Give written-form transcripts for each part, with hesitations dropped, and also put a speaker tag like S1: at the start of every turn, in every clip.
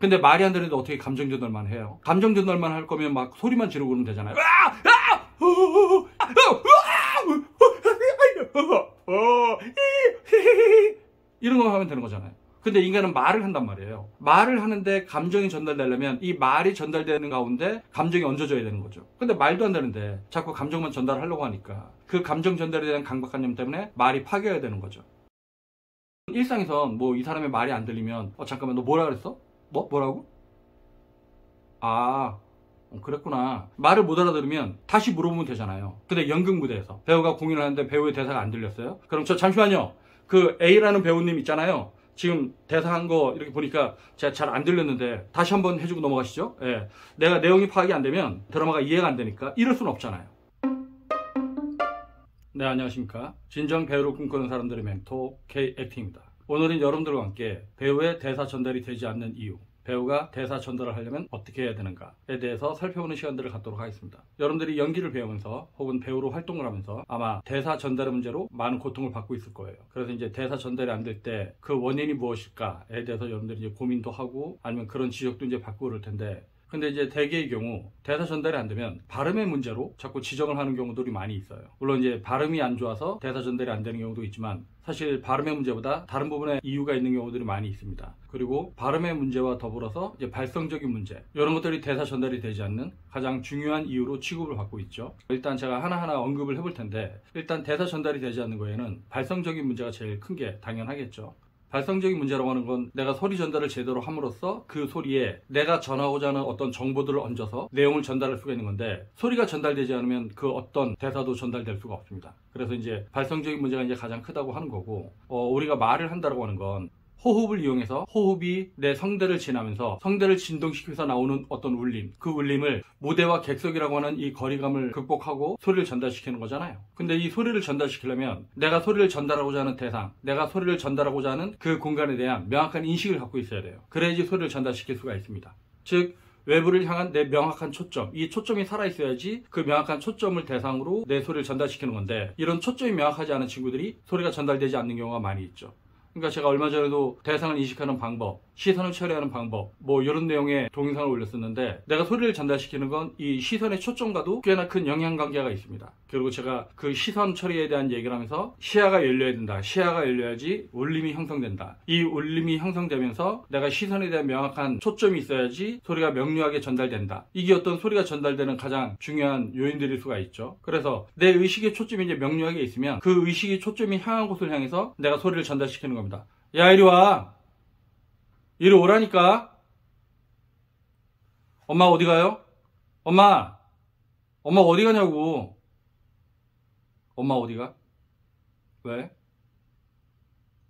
S1: 근데 말이 안 되는데 어떻게 감정 전달만 해요? 감정 전달만 할 거면 막 소리만 지르고 그러면 되잖아요. 이런 거 하면 되는 거잖아요. 근데 인간은 말을 한단 말이에요. 말을 하는데 감정이 전달되려면 이 말이 전달되는 가운데 감정이 얹어져야 되는 거죠. 근데 말도 안 되는데 자꾸 감정만 전달하려고 하니까 그 감정 전달에 대한 강박관념 때문에 말이 파괴해야 되는 거죠. 일상에선 뭐 이 사람의 말이 안 들리면 잠깐만 너 뭐라 그랬어? 뭐라고? 아 그랬구나. 말을 못 알아들으면 다시 물어보면 되잖아요. 근데 연극 무대에서 배우가 공연을 하는데 배우의 대사가 안 들렸어요? 그럼 저 잠시만요. 그 A라는 배우님 있잖아요. 지금 대사한 거 이렇게 보니까 제가 잘 안 들렸는데 다시 한번 해주고 넘어가시죠. 예. 내가 내용이 파악이 안 되면 드라마가 이해가 안 되니까 이럴 수는 없잖아요. 네, 안녕하십니까. 진정 배우를 꿈꾸는 사람들의 멘토 K-액팅입니다. 오늘은 여러분들과 함께 배우의 대사 전달이 되지 않는 이유, 배우가 대사 전달을 하려면 어떻게 해야 되는가에 대해서 살펴보는 시간들을 갖도록 하겠습니다. 여러분들이 연기를 배우면서 혹은 배우로 활동을 하면서 아마 대사 전달의 문제로 많은 고통을 받고 있을 거예요. 그래서 이제 대사 전달이 안 될 때 그 원인이 무엇일까에 대해서 여러분들이 이제 고민도 하고 아니면 그런 지적도 이제 받고 그럴 텐데, 근데 이제 대개의 경우 대사 전달이 안 되면 발음의 문제로 자꾸 지적을 하는 경우들이 많이 있어요. 물론 이제 발음이 안 좋아서 대사 전달이 안 되는 경우도 있지만 사실 발음의 문제보다 다른 부분에 이유가 있는 경우들이 많이 있습니다. 그리고 발음의 문제와 더불어서 이제 발성적인 문제, 이런 것들이 대사 전달이 되지 않는 가장 중요한 이유로 취급을 받고 있죠. 일단 제가 하나하나 언급을 해볼 텐데, 일단 대사 전달이 되지 않는 거에는 발성적인 문제가 제일 큰 게 당연하겠죠. 발성적인 문제라고 하는 건 내가 소리 전달을 제대로 함으로써 그 소리에 내가 전하고자 하는 어떤 정보들을 얹어서 내용을 전달할 수가 있는 건데, 소리가 전달되지 않으면 그 어떤 대사도 전달될 수가 없습니다. 그래서 이제 발성적인 문제가 이제 가장 크다고 하는 거고, 우리가 말을 한다고 하는 건 호흡을 이용해서 호흡이 내 성대를 지나면서 성대를 진동시키면서 나오는 어떤 울림, 그 울림을 무대와 객석이라고 하는 이 거리감을 극복하고 소리를 전달시키는 거잖아요. 근데 이 소리를 전달시키려면 내가 소리를 전달하고자 하는 대상, 내가 소리를 전달하고자 하는 그 공간에 대한 명확한 인식을 갖고 있어야 돼요. 그래야지 소리를 전달시킬 수가 있습니다. 즉 외부를 향한 내 명확한 초점, 이 초점이 살아있어야지 그 명확한 초점을 대상으로 내 소리를 전달시키는 건데, 이런 초점이 명확하지 않은 친구들이 소리가 전달되지 않는 경우가 많이 있죠. 그러니까 제가 얼마 전에도 대상을 인식하는 방법, 시선을 처리하는 방법, 뭐 이런 내용의 동영상을 올렸었는데, 내가 소리를 전달시키는 건 이 시선의 초점과도 꽤나 큰 영향관계가 있습니다. 그리고 제가 그 시선 처리에 대한 얘기를 하면서 시야가 열려야 된다. 시야가 열려야지 울림이 형성된다. 이 울림이 형성되면서 내가 시선에 대한 명확한 초점이 있어야지 소리가 명료하게 전달된다. 이게 어떤 소리가 전달되는 가장 중요한 요인들일 수가 있죠. 그래서 내 의식의 초점이 이제 명료하게 있으면 그 의식의 초점이 향한 곳을 향해서 내가 소리를 전달시키는 겁니다. 야, 이리 와. 이리 오라니까. 엄마 어디 가요? 엄마 어디 가냐고. 엄마 어디 가? 왜?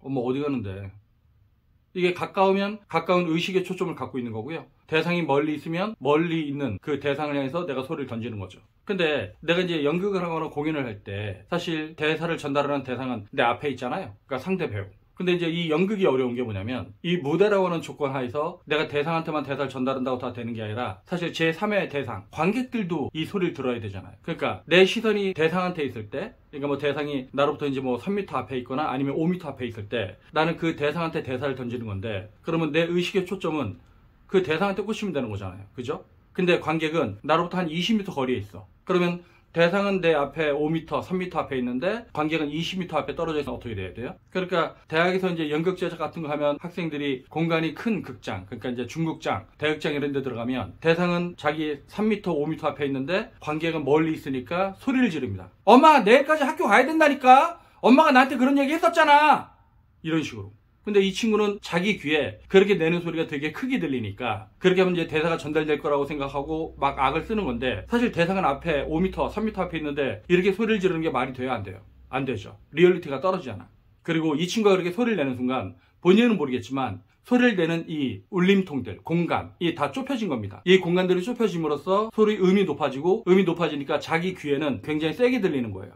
S1: 엄마 어디 가는데? 이게 가까우면 가까운 의식의 초점을 갖고 있는 거고요. 대상이 멀리 있으면 멀리 있는 그 대상을 향해서 내가 소리를 던지는 거죠. 근데 내가 이제 연극을 하거나 공연을 할 때 사실 대사를 전달하는 대상은 내 앞에 있잖아요. 그러니까 상대 배우. 근데 이제 이 연극이 어려운 게 뭐냐면, 이 무대라고 하는 조건 하에서 내가 대상한테만 대사를 전달한다고 다 되는 게 아니라 사실 제3의 대상, 관객들도 이 소리를 들어야 되잖아요. 그러니까 내 시선이 대상한테 있을 때, 그러니까 뭐 대상이 나로부터 이제 뭐 3m 앞에 있거나 아니면 5m 앞에 있을 때 나는 그 대상한테 대사를 던지는 건데, 그러면 내 의식의 초점은 그 대상한테 꽂히면 되는 거잖아요. 그죠? 근데 관객은 나로부터 한 20m 거리에 있어. 그러면 대상은 내 앞에 5m, 3m 앞에 있는데 관객은 20m 앞에 떨어져 있으면 어떻게 돼야 돼요? 그러니까 대학에서 이제 연극 제작 같은 거 하면 학생들이 공간이 큰 극장, 그러니까 이제 중극장, 대극장 이런 데 들어가면 대상은 자기 3m, 5m 앞에 있는데 관객은 멀리 있으니까 소리를 지릅니다. 엄마, 내일까지 학교 가야 된다니까? 엄마가 나한테 그런 얘기 했었잖아! 이런 식으로. 근데 이 친구는 자기 귀에 그렇게 내는 소리가 되게 크게 들리니까 그렇게 하면 이제 대사가 전달될 거라고 생각하고 막 악을 쓰는 건데, 사실 대상은 앞에 5m, 3m 앞에 있는데 이렇게 소리를 지르는 게 말이 돼요? 안 돼요? 안 되죠. 리얼리티가 떨어지잖아. 그리고 이 친구가 그렇게 소리를 내는 순간 본인은 모르겠지만 소리를 내는 이 울림통들, 공간이 다 좁혀진 겁니다. 이 공간들이 좁혀짐으로써 소리 음이 높아지고, 음이 높아지니까 자기 귀에는 굉장히 세게 들리는 거예요.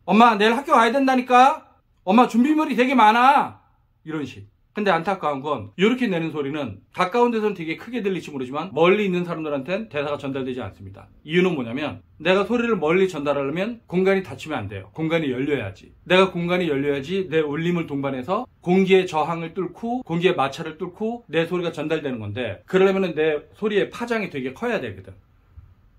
S1: 엄마, 내일 학교 가야 된다니까? 엄마, 준비물이 되게 많아! 이런 식. 근데 안타까운 건 이렇게 내는 소리는 가까운 데서는 되게 크게 들릴지 모르지만 멀리 있는 사람들한테는 대사가 전달되지 않습니다. 이유는 뭐냐면 내가 소리를 멀리 전달하려면 공간이 닫히면 안 돼요. 공간이 열려야지. 내가 공간이 열려야지 내 울림을 동반해서 공기의 저항을 뚫고 공기의 마찰을 뚫고 내 소리가 전달되는 건데, 그러려면 내 소리의 파장이 되게 커야 되거든.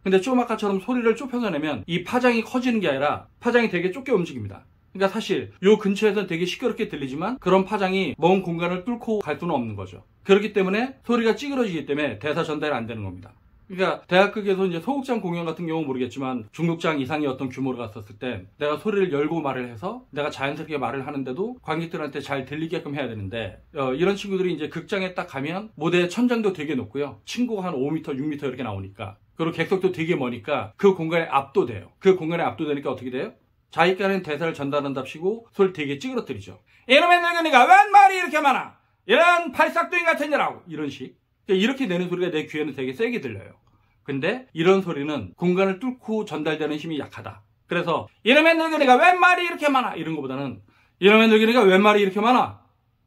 S1: 근데 좀 아까처럼 소리를 좁혀서 내면 이 파장이 커지는 게 아니라 파장이 되게 좁게 움직입니다. 그러니까 사실 요 근처에서는 되게 시끄럽게 들리지만 그런 파장이 먼 공간을 뚫고 갈 수는 없는 거죠. 그렇기 때문에 소리가 찌그러지기 때문에 대사 전달이 안 되는 겁니다. 그러니까 대학극에서 이제 소극장 공연 같은 경우는 모르겠지만 중극장 이상의 어떤 규모로 갔었을 때 내가 소리를 열고 말을 해서 내가 자연스럽게 말을 하는데도 관객들한테 잘 들리게끔 해야 되는데, 이런 친구들이 이제 극장에 딱 가면 무대 천장도 되게 높고요. 층고가 한 5m, 6m 이렇게 나오니까, 그리고 객석도 되게 머니까 그 공간에 압도돼요. 그 공간에 압도되니까 어떻게 돼요? 자기가는 대사를 전달한답시고 소리를 되게 찌그러뜨리죠. 이놈의 늙은이가 웬 말이 이렇게 많아? 이런 팔싹둥이 같은 년하고 이런 식. 이렇게 내는 소리가 내 귀에는 되게 세게 들려요. 근데 이런 소리는 공간을 뚫고 전달되는 힘이 약하다. 그래서 이놈의 늙은이가 웬 말이 이렇게 많아? 이런 것보다는 이놈의 늙은이가 웬 말이 이렇게 많아?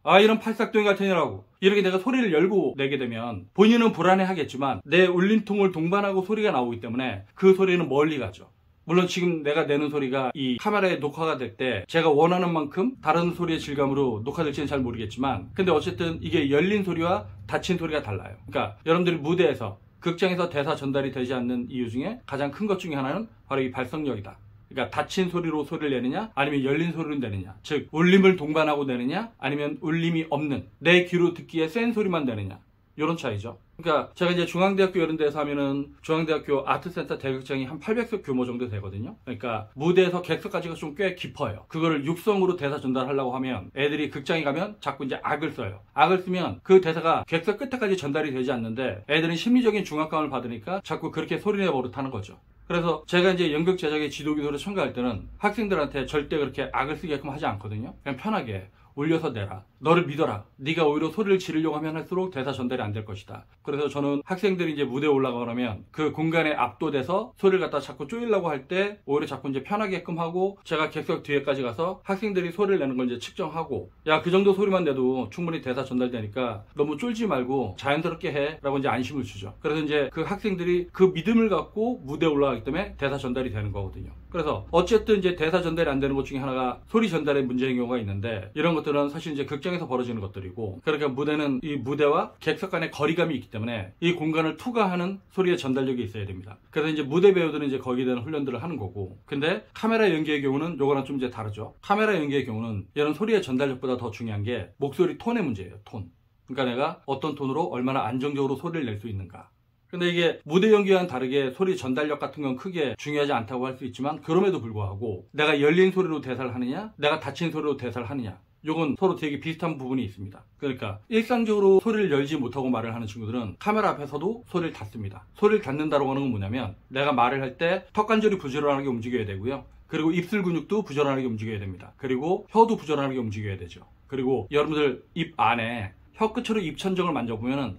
S1: 아, 이런 팔싹둥이 같은 년하고. 이렇게 내가 소리를 열고 내게 되면 본인은 불안해하겠지만 내 울림통을 동반하고 소리가 나오기 때문에 그 소리는 멀리 가죠. 물론 지금 내가 내는 소리가 이 카메라에 녹화가 될 때 제가 원하는 만큼 다른 소리의 질감으로 녹화될지는 잘 모르겠지만, 근데 어쨌든 이게 열린 소리와 닫힌 소리가 달라요. 그러니까 여러분들이 무대에서 극장에서 대사 전달이 되지 않는 이유 중에 가장 큰 것 중에 하나는 바로 이 발성력이다. 그러니까 닫힌 소리로 소리를 내느냐 아니면 열린 소리로 내느냐, 즉 울림을 동반하고 내느냐 아니면 울림이 없는 내 귀로 듣기에 센 소리만 내느냐, 이런 차이죠. 그러니까 제가 이제 중앙대학교 이런 데서 하면은 중앙대학교 아트센터 대극장이 한 800석 규모 정도 되거든요. 그러니까 무대에서 객석까지가 좀 꽤 깊어요. 그거를 육성으로 대사 전달하려고 하면 애들이 극장에 가면 자꾸 이제 악을 써요. 악을 쓰면 그 대사가 객석 끝에까지 전달이 되지 않는데 애들은 심리적인 중압감을 받으니까 자꾸 그렇게 소리내 버릇하는 거죠. 그래서 제가 이제 연극 제작의 지도 기술을 첨가할 때는 학생들한테 절대 그렇게 악을 쓰게끔 하지 않거든요. 그냥 편하게 올려서 내라. 너를 믿어라. 네가 오히려 소리를 지르려고 하면 할수록 대사 전달이 안 될 것이다. 그래서 저는 학생들이 이제 무대에 올라가면 그 공간에 압도돼서 소리를 갖다 자꾸 쪼이려고 할 때 오히려 자꾸 이제 편하게끔 하고, 제가 객석 뒤에까지 가서 학생들이 소리를 내는 걸 이제 측정하고, 야, 그 정도 소리만 내도 충분히 대사 전달되니까 너무 쫄지 말고 자연스럽게 해 라고 이제 안심을 주죠. 그래서 이제 그 학생들이 그 믿음을 갖고 무대에 올라가기 때문에 대사 전달이 되는 거거든요. 그래서 어쨌든 이제 대사 전달이 안 되는 것 중에 하나가 소리 전달의 문제인 경우가 있는데, 이런 것들은 사실 이제 극장에서 벌어지는 것들이고, 그러니까 무대는 이 무대와 객석 간의 거리감이 있기 때문에 이 공간을 투과하는 소리의 전달력이 있어야 됩니다. 그래서 이제 무대 배우들은 이제 거기에 대한 훈련들을 하는 거고, 근데 카메라 연기의 경우는 요거랑 좀 이제 다르죠. 카메라 연기의 경우는 이런 소리의 전달력보다 더 중요한 게 목소리 톤의 문제예요. 톤. 그러니까 내가 어떤 톤으로 얼마나 안정적으로 소리를 낼 수 있는가. 근데 이게 무대 연기와는 다르게 소리 전달력 같은 건 크게 중요하지 않다고 할 수 있지만, 그럼에도 불구하고 내가 열린 소리로 대사를 하느냐 내가 닫힌 소리로 대사를 하느냐, 요건 서로 되게 비슷한 부분이 있습니다. 그러니까 일상적으로 소리를 열지 못하고 말을 하는 친구들은 카메라 앞에서도 소리를 닫습니다. 소리를 닫는다고 하는 건 뭐냐면 내가 말을 할 때 턱관절이 부지런하게 움직여야 되고요. 그리고 입술 근육도 부지런하게 움직여야 됩니다. 그리고 혀도 부지런하게 움직여야 되죠. 그리고 여러분들 입 안에 혀 끝으로 입천정을 만져보면은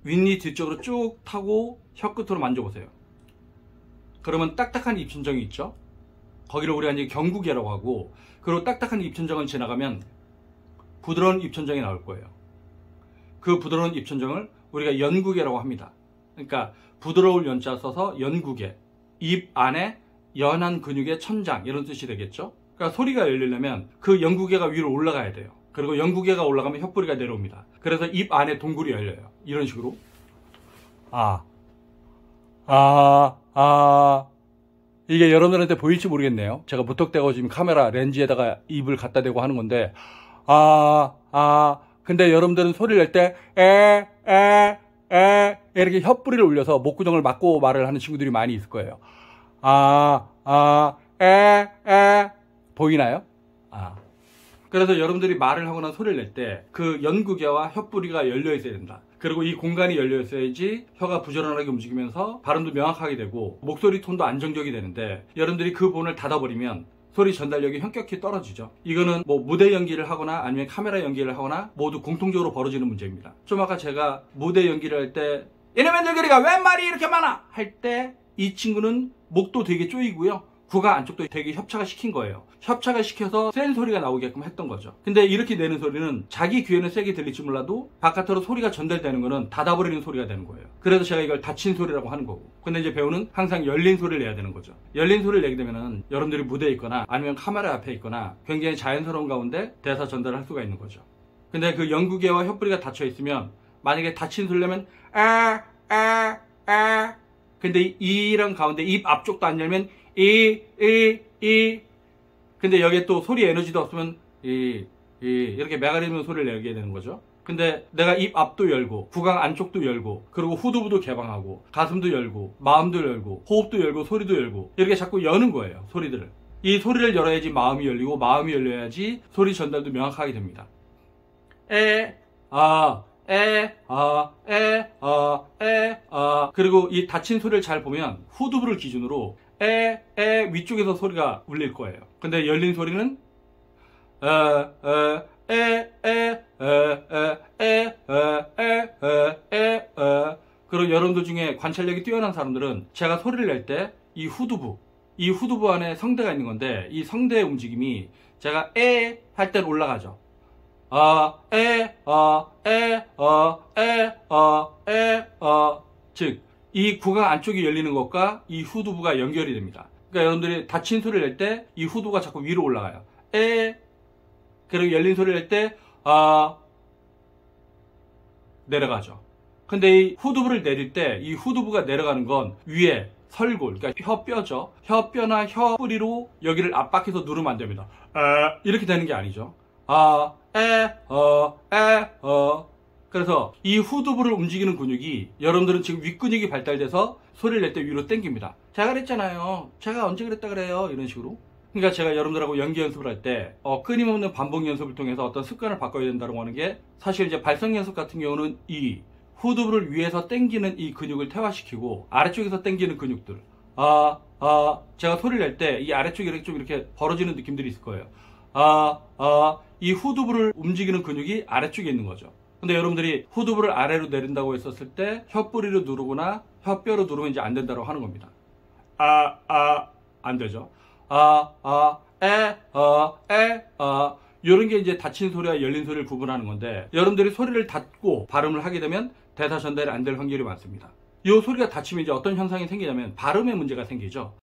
S1: 윗니 뒤쪽으로 쭉 타고 혀 끝으로 만져보세요. 그러면 딱딱한 입천정이 있죠. 거기를 우리가 이제 경구개라고 하고, 그리고 딱딱한 입천정을 지나가면 부드러운 입천정이 나올 거예요. 그 부드러운 입천정을 우리가 연구개라고 합니다. 그러니까 부드러울 연자 써서 연구개. 입 안에 연한 근육의 천장, 이런 뜻이 되겠죠. 그러니까 소리가 열리려면 그 연구개가 위로 올라가야 돼요. 그리고 연구개가 올라가면 혀뿌리가 내려옵니다. 그래서 입 안에 동굴이 열려요. 이런 식으로. 이게 여러분들한테 보일지 모르겠네요. 제가 무턱대고 지금 카메라 렌즈에다가 입을 갖다 대고 하는 건데, 근데 여러분들은 소리를 낼 때, 이렇게 혀뿌리를 올려서 목구멍을 막고 말을 하는 친구들이 많이 있을 거예요. 보이나요? 그래서 여러분들이 말을 하거나 소리를 낼 때 그 연구개와 혀뿌리가 열려 있어야 된다. 그리고 이 공간이 열려 있어야지 혀가 부지런하게 움직이면서 발음도 명확하게 되고 목소리 톤도 안정적이 되는데, 여러분들이 그 부분을 닫아버리면 소리 전달력이 현격히 떨어지죠. 이거는 뭐 무대 연기를 하거나 아니면 카메라 연기를 하거나 모두 공통적으로 벌어지는 문제입니다. 좀 아까 제가 무대 연기를 할 때 이놈의 늙은이가 웬 말이 이렇게 많아 할 때 이 친구는 목도 되게 쪼이고요, 구강 안쪽도 되게 협착을 시킨 거예요. 협착을 시켜서 센 소리가 나오게끔 했던 거죠. 근데 이렇게 내는 소리는 자기 귀에는 세게 들릴지 몰라도 바깥으로 소리가 전달되는 거는 닫아버리는 소리가 되는 거예요. 그래서 제가 이걸 닫힌 소리라고 하는 거고. 근데 이제 배우는 항상 열린 소리를 내야 되는 거죠. 열린 소리를 내게 되면은 여러분들이 무대에 있거나 아니면 카메라 앞에 있거나 굉장히 자연스러운 가운데 대사 전달을 할 수가 있는 거죠. 근데 그 연구개와 혓부리가 닫혀 있으면 만약에 닫힌 소리를 내면 근데 이런 가운데 입 앞쪽도 안 열면 근데 여기에 또 소리 에너지도 없으면 이렇게 매가리는 소리를 내게 되는 거죠. 근데 내가 입 앞도 열고 구강 안쪽도 열고 그리고 후두부도 개방하고 가슴도 열고 마음도 열고 호흡도 열고 소리도 열고 이렇게 자꾸 여는 거예요. 소리들을. 이 소리를 열어야지 마음이 열리고 마음이 열려야지 소리 전달도 명확하게 됩니다. 그리고 이 닫힌 소리를 잘 보면 후두부를 기준으로 위쪽에서 소리가 울릴 거예요. 근데 열린 소리는 그리고 여러분들 중에 관찰력이 뛰어난 사람들은 제가 소리를 낼 때 이 후두부 안에 성대가 있는 건데 이 성대의 움직임이 제가 할 때는 올라가죠. 즉, 이 구강 안쪽이 열리는 것과 이 후두부가 연결이 됩니다. 그러니까 여러분들이 닫힌 소리를 낼 때 이 후두부가 자꾸 위로 올라가요. 그리고 열린 소리를 낼 때 내려가죠. 근데 이 후두부를 내릴 때 이 후두부가 내려가는 건 위에 설골, 그러니까 혀뼈죠. 혀뼈나 혀뿌리로 여기를 압박해서 누르면 안 됩니다. 이렇게 되는 게 아니죠. 그래서 이 후두부를 움직이는 근육이 여러분들은 지금 윗근육이 발달돼서 소리를 낼 때 위로 당깁니다. 제가 그랬잖아요. 제가 언제 그랬다 그래요. 이런 식으로. 그러니까 제가 여러분들하고 연기 연습을 할 때 끊임없는 반복 연습을 통해서 어떤 습관을 바꿔야 된다고 하는 게 사실 이제 발성 연습 같은 경우는 이 후두부를 위에서 당기는 이 근육을 퇴화시키고 아래쪽에서 당기는 근육들 제가 소리를 낼 때 이 아래쪽이 좀 이렇게 벌어지는 느낌들이 있을 거예요. 이 후두부를 움직이는 근육이 아래쪽에 있는 거죠. 근데 여러분들이 후두부를 아래로 내린다고 했었을 때 혀뿌리로 누르거나 혀뼈로 누르면 이제 안 된다고 하는 겁니다. 안 되죠. 이런 게 이제 닫힌 소리와 열린 소리를 구분하는 건데 여러분들이 소리를 닫고 발음을 하게 되면 대사 전달이 안 될 확률이 많습니다. 이 소리가 닫히면 이제 어떤 현상이 생기냐면 발음에 문제가 생기죠.